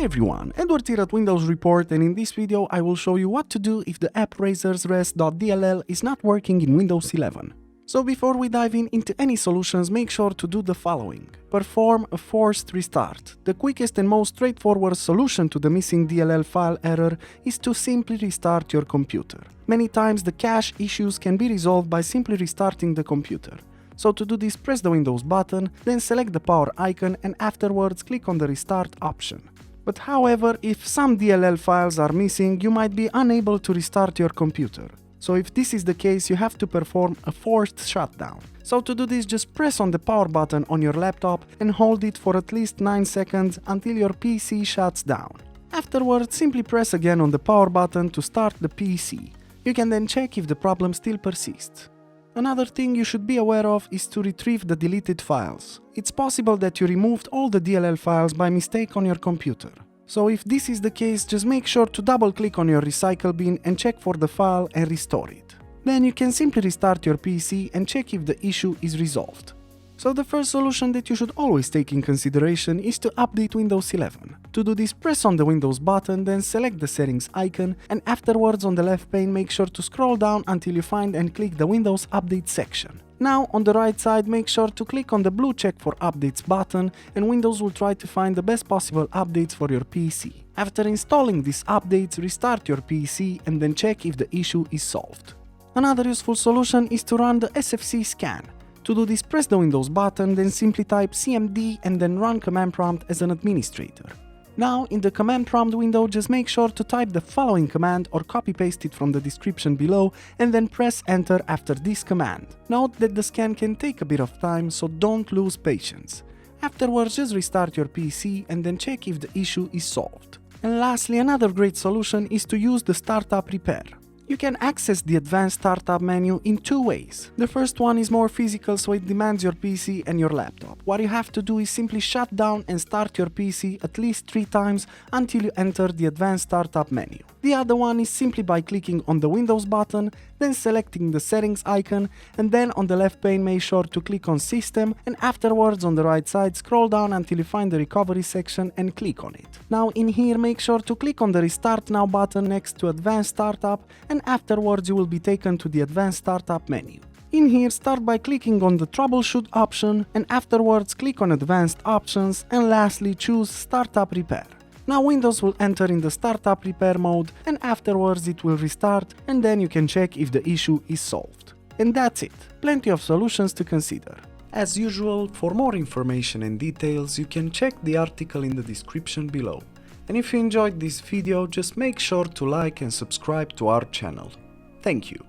Hey everyone, Edward here at Windows Report, and in this video I will show you what to do if the Appraiserres.dll is not working in Windows 11. So before we dive into any solutions, make sure to do the following. Perform a forced restart. The quickest and most straightforward solution to the missing DLL file error is to simply restart your computer. Many times the cache issues can be resolved by simply restarting the computer. So to do this, press the Windows button, then select the power icon and afterwards click on the restart option. But however, if some DLL files are missing, you might be unable to restart your computer. So if this is the case, you have to perform a forced shutdown. So to do this, just press on the power button on your laptop and hold it for at least 9 seconds until your PC shuts down. Afterwards, simply press again on the power button to start the PC. You can then check if the problem still persists. Another thing you should be aware of is to retrieve the deleted files. It's possible that you removed all the DLL files by mistake on your computer. So if this is the case, just make sure to double-click on your recycle bin and check for the file and restore it. Then you can simply restart your PC and check if the issue is resolved. So the first solution that you should always take in consideration is to update Windows 11. To do this, press on the Windows button, then select the settings icon, and afterwards on the left pane make sure to scroll down until you find and click the Windows Update section. Now on the right side, make sure to click on the blue check for updates button, and Windows will try to find the best possible updates for your PC. After installing these updates, restart your PC and then check if the issue is solved. Another useful solution is to run the SFC scan. To do this, press the Windows button, then simply type cmd and then run command prompt as an administrator. Now, in the command prompt window, just make sure to type the following command or copy-paste it from the description below and then press enter after this command. Note that the scan can take a bit of time, so don't lose patience. Afterwards, just restart your PC and then check if the issue is solved. And lastly, another great solution is to use the startup repair. You can access the advanced startup menu in two ways. The first one is more physical, so it demands your PC and your laptop. What you have to do is simply shut down and start your PC at least 3 times until you enter the advanced startup menu. The other one is simply by clicking on the Windows button, then selecting the settings icon, and then on the left pane make sure to click on System, and afterwards on the right side scroll down until you find the recovery section and click on it. Now in here make sure to click on the Restart Now button next to Advanced Startup, and afterwards you will be taken to the Advanced Startup menu. In here, start by clicking on the Troubleshoot option, and afterwards click on Advanced Options, and lastly choose Startup Repair. Now Windows will enter in the startup repair mode, and afterwards it will restart, and then you can check if the issue is solved. And that's it. Plenty of solutions to consider. As usual, for more information and details, you can check the article in the description below. And if you enjoyed this video, just make sure to like and subscribe to our channel. Thank you.